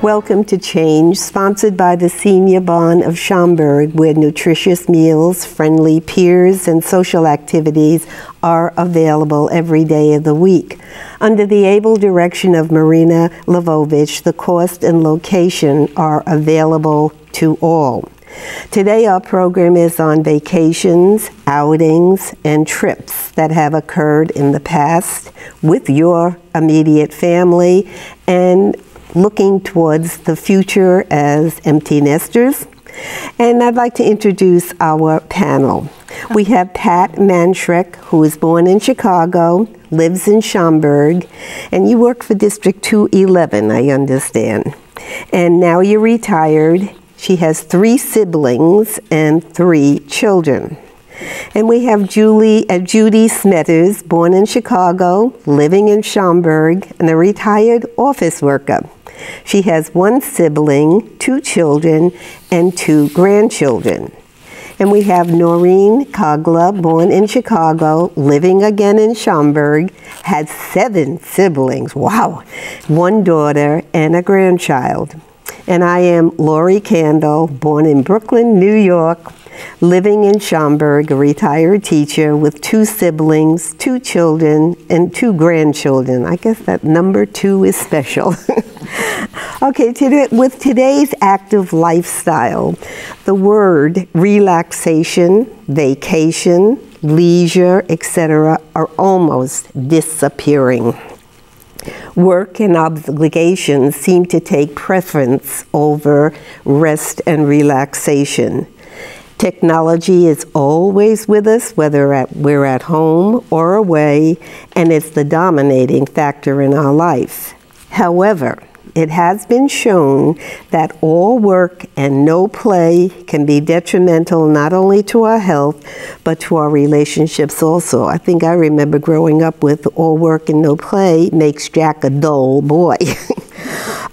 Welcome to Change, sponsored by the Senior Bond of Schaumburg, where nutritious meals, friendly peers, and social activities are available every day of the week. Under the able direction of Marina Lvovich, the cost and location are available to all. Today our program is on vacations, outings, and trips that have occurred in the past with your immediate family and looking towards the future as empty nesters. And I'd like to introduce our panel. We have Pat Manschreck, who was born in Chicago, lives in Schaumburg, and you work for District 211, I understand. And now you're retired. She has 3 siblings and 3 children. And we have Judy Smetters, born in Chicago, living in Schaumburg, and a retired office worker. She has 1 sibling, 2 children, and 2 grandchildren. And we have Noreen Kogla, born in Chicago, living again in Schaumburg, had 7 siblings, wow, 1 daughter and a grandchild. And I am Lori Candle, born in Brooklyn, New York, living in Schaumburg, a retired teacher with 2 siblings, 2 children, and 2 grandchildren. I guess that number 2 is special. Okay, with today's active lifestyle, the word relaxation, vacation, leisure, etc. are almost disappearing. Work and obligations seem to take preference over rest and relaxation. Technology is always with us, whether we're at home or away, and it's the dominating factor in our life. However, it has been shown that all work and no play can be detrimental not only to our health, but to our relationships also. I think I remember growing up with all work and no play makes Jack a dull boy.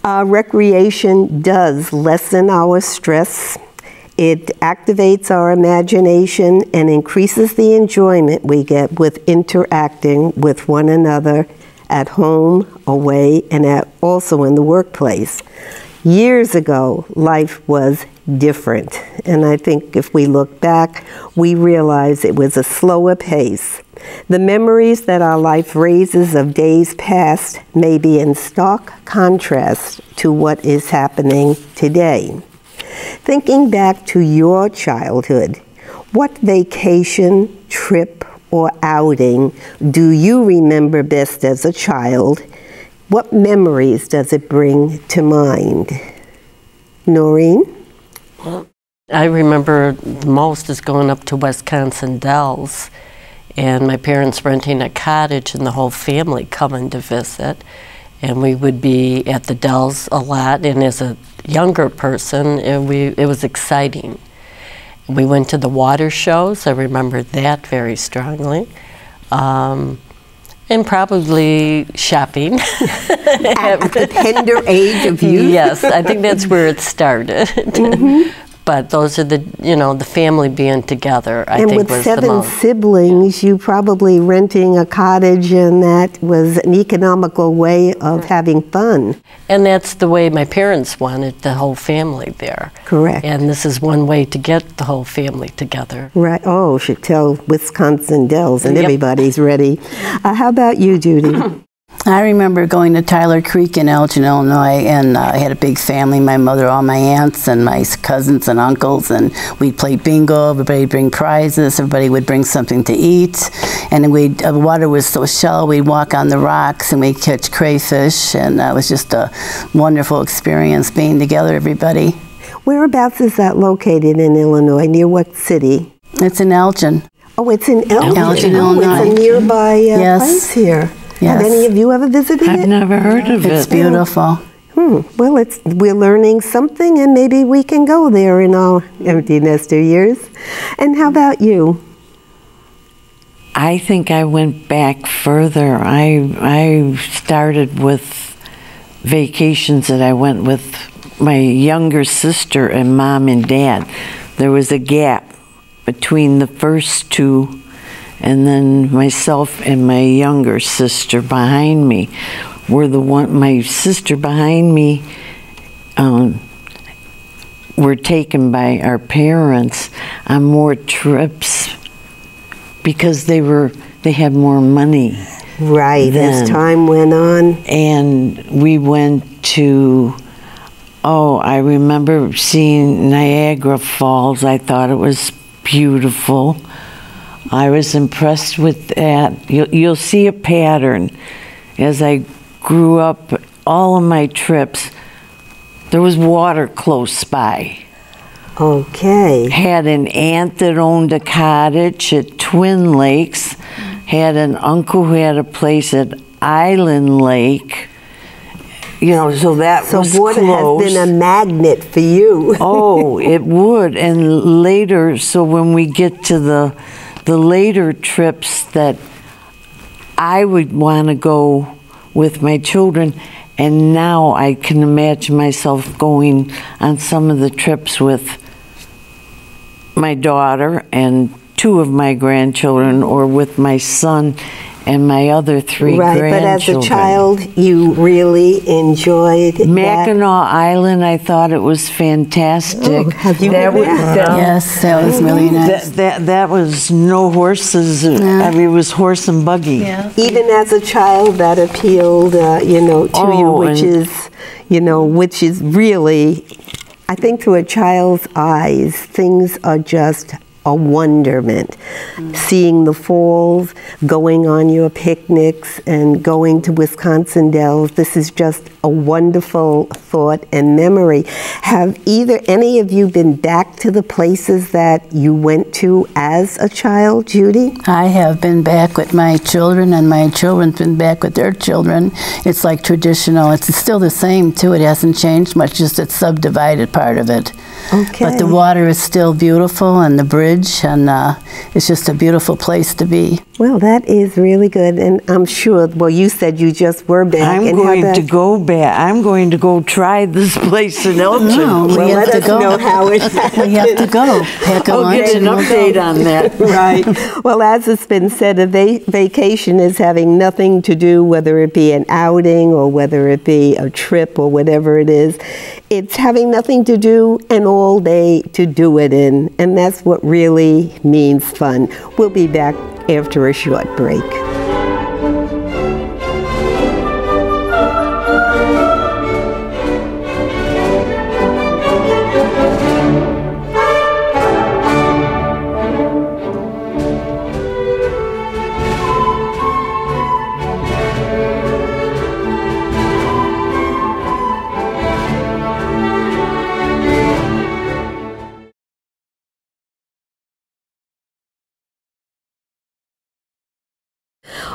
Recreation does lessen our stress. It activates our imagination and increases the enjoyment we get with interacting with one another at home, away, and also in the workplace. Years ago, life was different. And I think if we look back, we realize it was a slower pace. The memories that our life raises of days past may be in stark contrast to what is happening today. Thinking back to your childhood, what vacation, trip, or outing do you remember best as a child? What memories does it bring to mind? Noreen? Well, I remember the most is going up to Wisconsin Dells and my parents renting a cottage and the whole family coming to visit. And we would be at the Dells a lot, and as a younger person, it was exciting. We went to the water shows. I remember that very strongly. And probably shopping. At the tender age of youth? Yes, I think that's where it started. Mm-hmm. But those are the family being together, I think was the most. And with 7 siblings, you probably renting a cottage, and that was an economical way of having fun. And that's the way my parents wanted the whole family there. Correct. And this is one way to get the whole family together. Right. Oh, should tell Wisconsin Dells, and everybody's ready. How about you, Judy? I remember going to Tyler Creek in Elgin, Illinois, and I had a big family, my mother, all my aunts, and my cousins and uncles, and we'd play bingo, everybody would bring prizes, everybody would bring something to eat, and the water was so shallow, we'd walk on the rocks, and we'd catch crayfish, and it was just a wonderful experience being together, everybody. Whereabouts is that located in Illinois? Near what city? It's in Elgin. Oh, it's in Elgin. Elgin, Illinois. It's a nearby place here. Yes. Have any of you ever visited it? I've never heard of it. It's beautiful. Well, we're learning something, and maybe we can go there in our empty nester years. And how about you? I think I went back further. I started with vacations that I went with my younger sister and mom and dad. There was a gap between the first 2, and then myself and my younger sister behind me were my sister behind me were taken by our parents on more trips because they had more money. Right, as time went on. And we went to, I remember seeing Niagara Falls. I thought it was beautiful. I was impressed with that. You'll see a pattern. As I grew up, all of my trips, there was water close by. Okay. Had an aunt that owned a cottage at Twin Lakes. Had an uncle who had a place at Island Lake. You know, so that was water close. has been a magnet for you. Oh, it would. And later, so when we get to the later trips that I would want to go with my children, and now I can imagine myself going on some of the trips with my daughter and 2 of my grandchildren, or with my son and my other 3 grandchildren. Right, but as a child, you really enjoyed Mackinac Island, I thought it was fantastic. Oh, have you been there? Yes, that was really nice. That was no horses. I mean, it was horse and buggy. Yeah. Even as a child, that appealed, to you, which is really, I think through a child's eyes, things are just a wonderment. Seeing the falls, going on your picnics, and going to Wisconsin Dells, this is just a wonderful thought and memory. Have either any of you been back to the places that you went to as a child, Judy? I have been back with my children, and my children's been back with their children. It's like traditional. It's still the same, too. It hasn't changed much, just it's subdivided part of it. Okay. But the water is still beautiful, and the bridge, and it's just a beautiful place to be. Well, that is really good, and I'm sure, well, you said you just were back. I'm going to go back. I'm going to go try this place in Elgin. No, we have to go. Know how it We have to go. Pack a I'll lunch get an and we'll update go. on that. Right. Well, as it's been said, a vacation is having nothing to do, whether it be an outing or whether it be a trip or whatever it is. It's having nothing to do and all day to do it in, and that's what really means fun. We'll be back after a short break.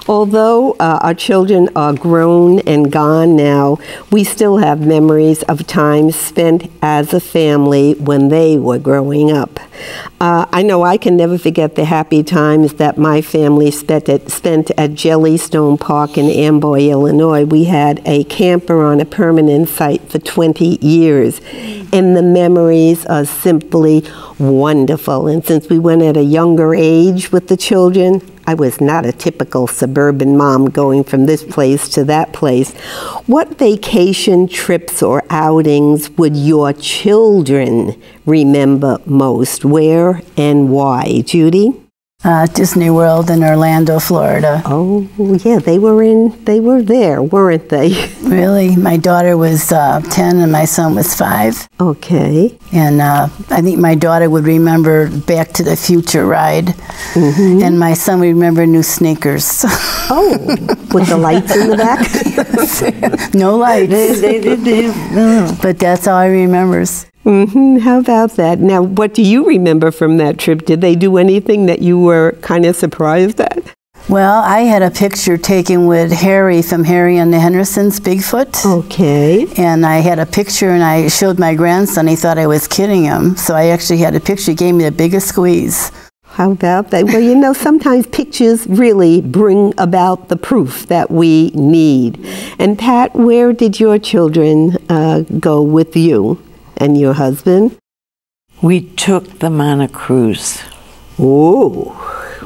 Although our children are grown and gone now, we still have memories of times spent as a family when they were growing up. I know I can never forget the happy times that my family spent at Jellystone Park in Amboy, Illinois. We had a camper on a permanent site for 20 years, and the memories are simply wonderful. And since we went at a younger age with the children, I was not a typical suburban mom going from this place to that place. What vacation trips or outings would your children remember most? Where and why? Judy? Disney World in Orlando, Florida. Oh, yeah, they were there, weren't they? Really? My daughter was 10 and my son was 5. Okay. And I think my daughter would remember Back to the Future ride. Mm-hmm. And my son would remember New Sneakers. Oh, with the lights in the back? No lights. But that's all he remembers. Mm-hmm. How about that? Now, what do you remember from that trip? Did they do anything that you were kind of surprised at? Well, I had a picture taken with Harry from Harry and the Hendersons, Bigfoot. Okay. And I had a picture and I showed my grandson. He thought I was kidding him. So I actually had a picture. He gave me the biggest squeeze. How about that? Well, you know, sometimes pictures really bring about the proof that we need. And Pat, where did your children go with you and your husband? We took them on a cruise. Oh,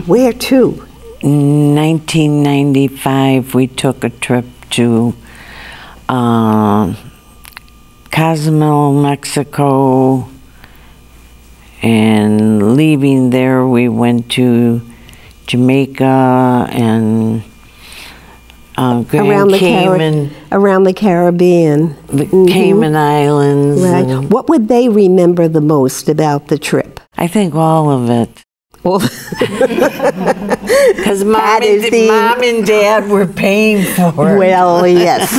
where to? In 1995, we took a trip to Cozumel, Cozumel, Mexico, and leaving there we went to Jamaica and Grand Cayman. Around the Caribbean. The Cayman Islands. Right. What would they remember the most about the trip? I think all of it. Because mom and dad were paying for it. Well, yes.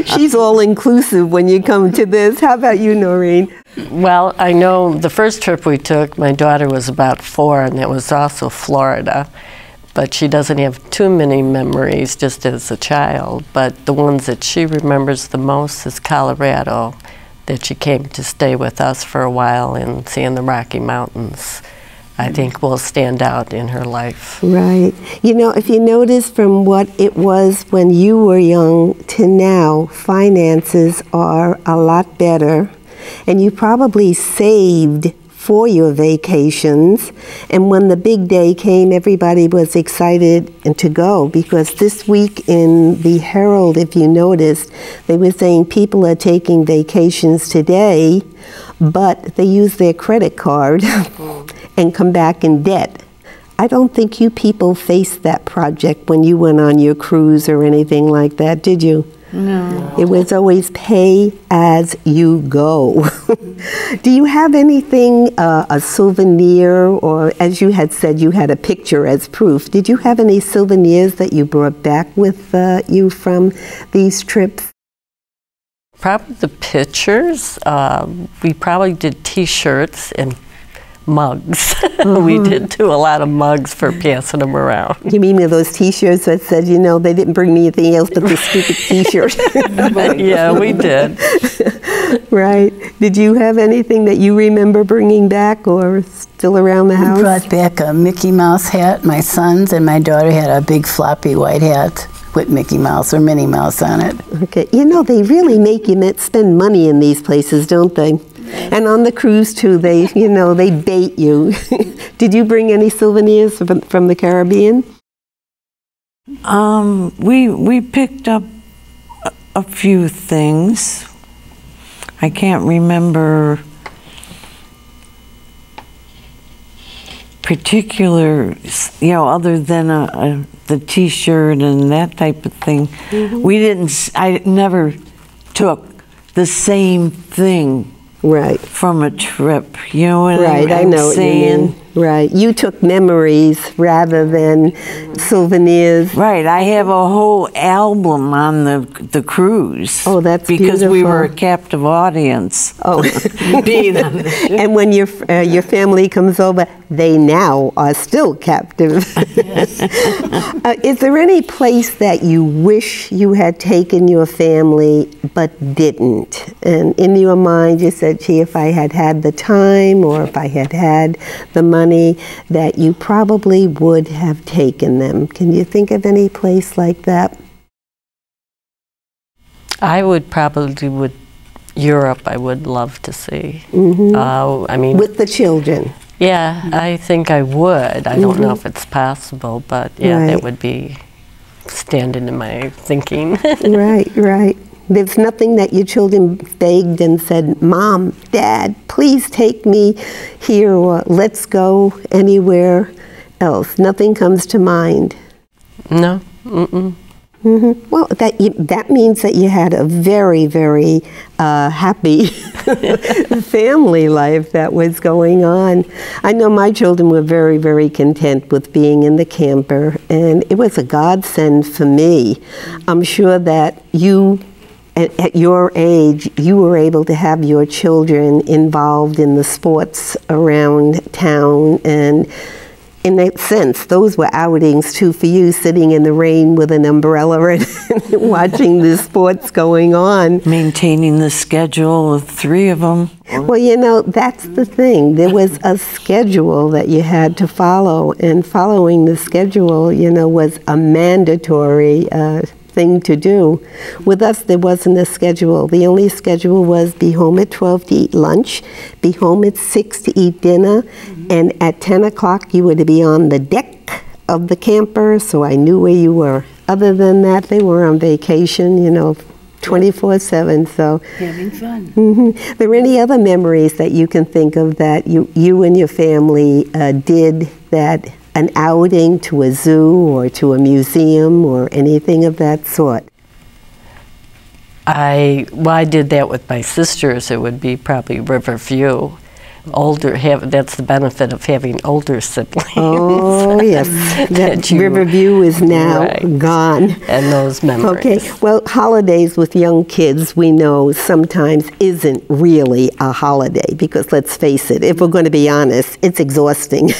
She's all inclusive when you come to this. How about you, Noreen? Well, I know the first trip we took, my daughter was about 4, and it was also Florida. But she doesn't have too many memories just as a child. But the ones that she remembers the most is Colorado, that she came to stay with us for a while and seeing the Rocky Mountains. I think will stand out in her life. Right. You know, if you notice from what it was when you were young to now, finances are a lot better, and you probably saved for your vacations, and when the big day came, everybody was excited and to go, because this week in the Herald, if you noticed, they were saying people are taking vacations today, but they use their credit card and come back in debt. I don't think you people faced that project when you went on your cruise or anything like that, did you? No. It was always pay as you go. Do you have anything, a souvenir, or as you had said, you had a picture as proof. Did you have any souvenirs that you brought back with you from these trips? Probably the pictures. We probably did T-shirts and mugs. We did do a lot of mugs for passing them around. You mean with those T-shirts that said, you know, they didn't bring me anything else but this stupid T-shirt? Yeah, we did. Right. Did you have anything that you remember bringing back or still around the house? We brought back a Mickey Mouse hat. My sons and my daughter had a big floppy white hat with Mickey Mouse or Minnie Mouse on it. Okay. You know, they really make you spend money in these places, don't they? And on the cruise too, they, you know, they bait you. Did you bring any souvenirs from the Caribbean? We picked up a few things. I can't remember particular, you know, other than the T-shirt and that type of thing. I never took the same thing. Right. From a trip, you know what right, I know saying? What you mean. Right. You took memories rather than souvenirs. Right. I have a whole album on the cruise. Oh, that's because beautiful. We were a captive audience. Oh. Being on the ship. And when your family comes over, they now are still captive. Is there any place that you wish you had taken your family but didn't? And in your mind, you said, gee, if I had had the time or if I had had the money, that you probably would have taken them. Can you think of any place like that? I would probably Europe. I would love to see. I mean, with the children. Yeah, I think I would. I don't know if it's possible, but yeah, that would be standing in my thinking. Right, right. There's nothing that your children begged and said, Mom, Dad, please take me here, or let's go anywhere else. Nothing comes to mind. No. Well, that means that you had a very, very happy family life that was going on. I know my children were very, very content with being in the camper, and it was a godsend for me. I'm sure that you, at your age, you were able to have your children involved in the sports around town, and in that sense, those were outings too for you, sitting in the rain with an umbrella and watching the sports going on. Maintaining the schedule of 3 of them. Well, you know, that's the thing. There was a schedule that you had to follow, and following the schedule, you know, was a mandatory thing to do. With us, there wasn't a schedule. The only schedule was be home at 12 to eat lunch, be home at 6 to eat dinner, and at 10 o'clock you were to be on the deck of the camper, so I knew where you were. Other than that, they were on vacation, you know, 24/7. So, having fun. Are there any other memories that you can think of that you and your family did, that an outing to a zoo or to a museum or anything of that sort? I did that with my sisters. It would be probably Riverview. That's the benefit of having older siblings. Oh, yes. That Riverview is now gone. And those memories. Okay. Well, holidays with young kids, we know sometimes isn't really a holiday, because let's face it, if we're going to be honest, it's exhausting.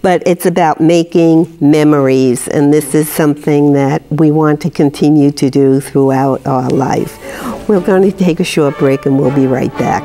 But it's about making memories, and this is something that we want to continue to do throughout our life. We're going to take a short break, and we'll be right back.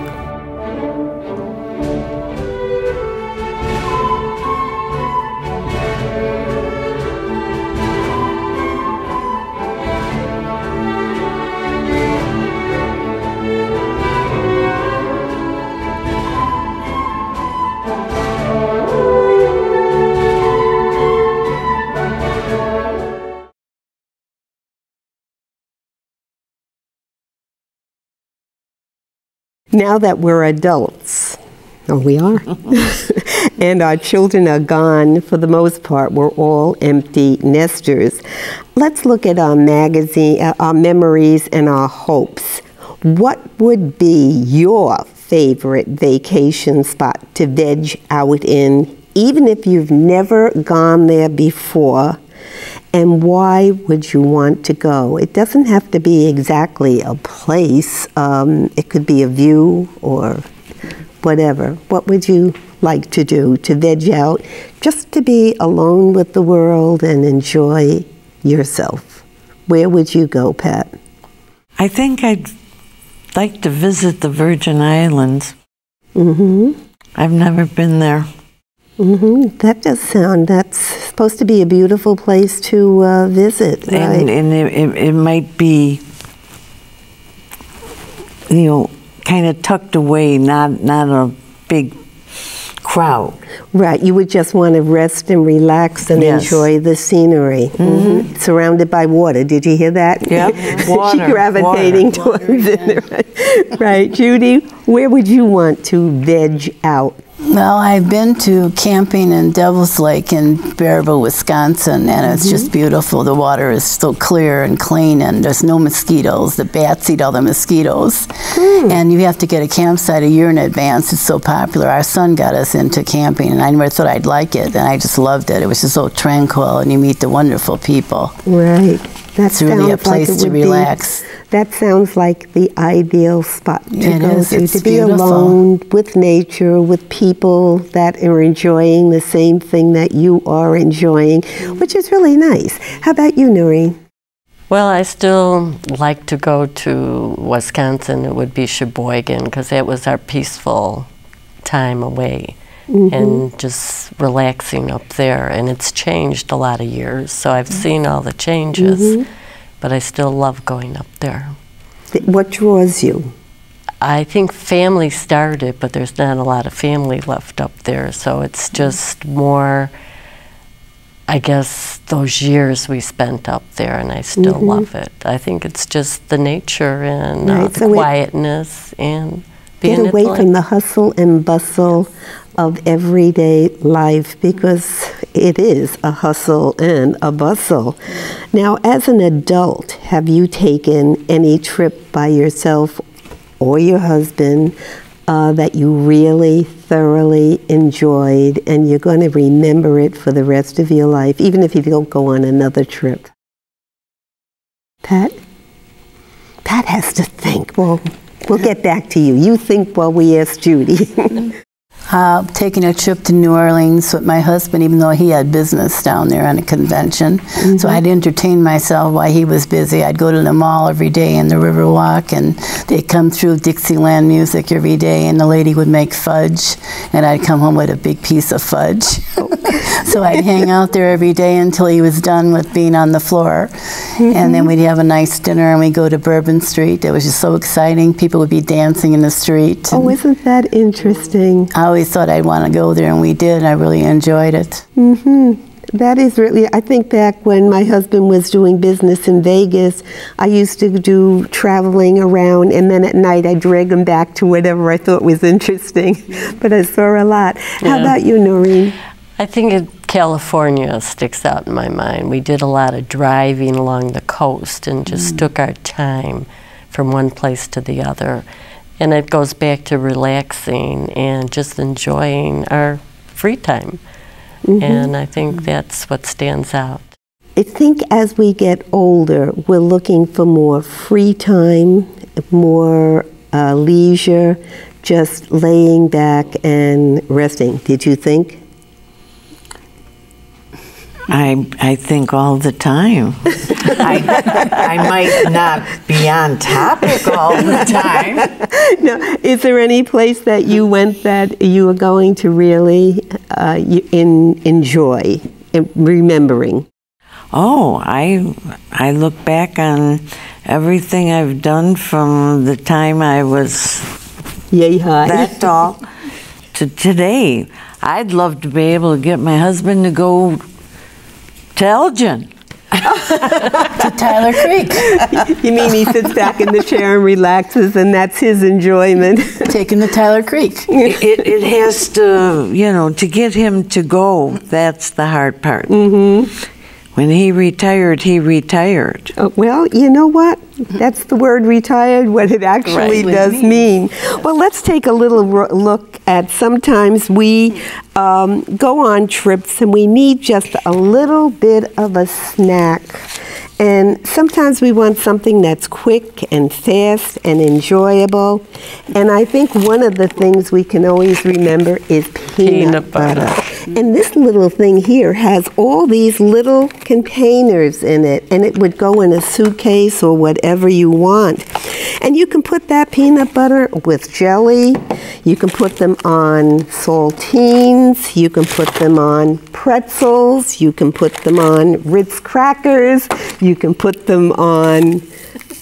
Now that we're adults, we are, and our children are gone, for the most part, we're all empty nesters. Let's look at our memories and our hopes. What would be your favorite vacation spot to veg out in, even if you've never gone there before? And why would you want to go? It doesn't have to be exactly a place. It could be a view or whatever. What would you like to do to veg out, just to be alone with the world and enjoy yourself? Where would you go, Pat? I think I'd like to visit the Virgin Islands. I've never been there. That does sound, that's supposed to be a beautiful place to visit, right? And it might be, kind of tucked away, not a big crowd. Right, you would just want to rest and relax and enjoy the scenery. Surrounded by water. Did you hear that? Yeah, water. She's gravitating towards it. Right, Judy, where would you want to veg out? Well, I've been to camping in Devil's Lake in Bearville, Wisconsin, and it's just beautiful. The water is so clear and clean, and there's no mosquitoes. The bats eat all the mosquitoes. And you have to get a campsite a year in advance. It's so popular. Our son got us into camping, and I never thought I'd like it, and I just loved it. It was just so tranquil, and you meet the wonderful people. Right. That's really a place to relax. That sounds like the ideal spot to go to. It's to be beautiful. alone with nature, with people that are enjoying the same thing that you are enjoying, which is really nice. How about you, Noreen? Well, I still like to go to Wisconsin. It would be Sheboygan, because that was our peaceful time away. And just relaxing up there. And it's changed a lot of years, so I've seen all the changes, but I still love going up there. What draws you? I think family started, but there's not a lot of family left up there, so it's just more, I guess, those years we spent up there, and I still love it. I think it's just the nature and the quietness and being get away from the hustle and bustle of everyday life, because it is a hustle and a bustle. Now, as an adult, have you taken any trip by yourself or your husband that you really thoroughly enjoyed, and you're going to remember it for the rest of your life, even if you don't go on another trip? Pat? Pat has to think. Well, we'll get back to you. You think while we ask Judy. Taking a trip to New Orleans with my husband, even though he had business down there on a convention. So I'd entertain myself while he was busy. I'd go to the mall every day in the Riverwalk, and they'd come through Dixieland music every day, and the lady would make fudge, and I'd come home with a big piece of fudge. So I'd hang out there every day until he was done with being on the floor. And then we'd have a nice dinner, and we'd go to Bourbon Street. It was just so exciting. People would be dancing in the street. Oh, isn't that interesting? I always thought I'd want to go there, and we did. I really enjoyed it. That is really, I think back when my husband was doing business in Vegas, I used to do traveling around, and then at night I'd drag him back to whatever I thought was interesting. But I saw a lot. How about you, Noreen? I think California sticks out in my mind. We did a lot of driving along the coast and just took our time from one place to the other. And it goes back to relaxing and just enjoying our free time. And I think that's what stands out. I think as we get older, we're looking for more free time, more leisure, just laying back and resting. Did you think? I think all the time. I might not be on topic all the time. No. Is there any place that you went that you were going to really enjoy, remembering? Oh, I look back on everything I've done from the time I was Yay high. that tall to today. I'd love to be able to get my husband to go to Elgin. To Tyler Creek. You mean he sits back in the chair and relaxes, and that's his enjoyment? Taking the Tyler Creek. It has to, you know, to get him to go, that's the hard part. When he retired, he retired. Well, you know what? That's the word retired, what it actually does mean. Well, let's take a little look at sometimes we go on trips and we need just a little bit of a snack. And sometimes we want something that's quick and fast and enjoyable. And I think one of the things we can always remember is peanut butter. And this little thing here has all these little containers in it, and it would go in a suitcase or whatever you want. And you can put that peanut butter with jelly. You can put them on saltines. You can put them on pretzels. You can put them on Ritz crackers. You can put them on,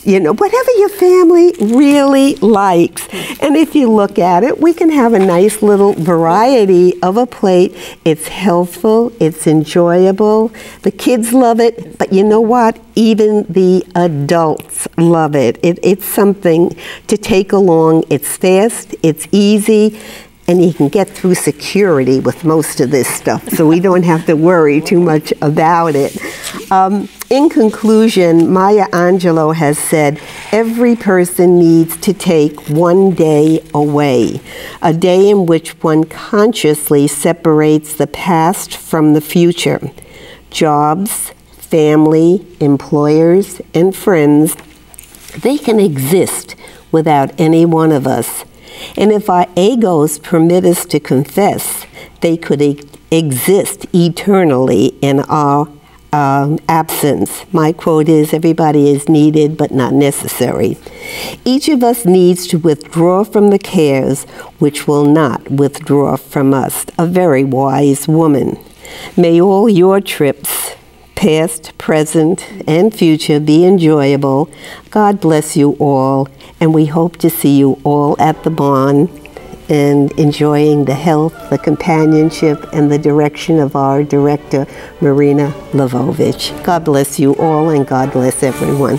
you know, whatever your family really likes. And if you look at it, we can have a nice little variety of a plate. It's healthful, it's enjoyable. The kids love it, but you know what? Even the adults love it. It's something to take along. It's fast, it's easy, and you can get through security with most of this stuff, so we don't have to worry too much about it. In conclusion, Maya Angelou has said, every person needs to take one day away, a day in which one consciously separates the past from the future. Jobs, family, employers, and friends, they can exist without any one of us. And if our egos permit us to confess, they could exist eternally in our absence. My quote is, everybody is needed but not necessary. Each of us needs to withdraw from the cares which will not withdraw from us. A very wise woman. May all your trips, past, present, and future, be enjoyable. God bless you all, and we hope to see you all at the barn and enjoying the health, the companionship, and the direction of our director, Marina Lvovich. God bless you all, and God bless everyone.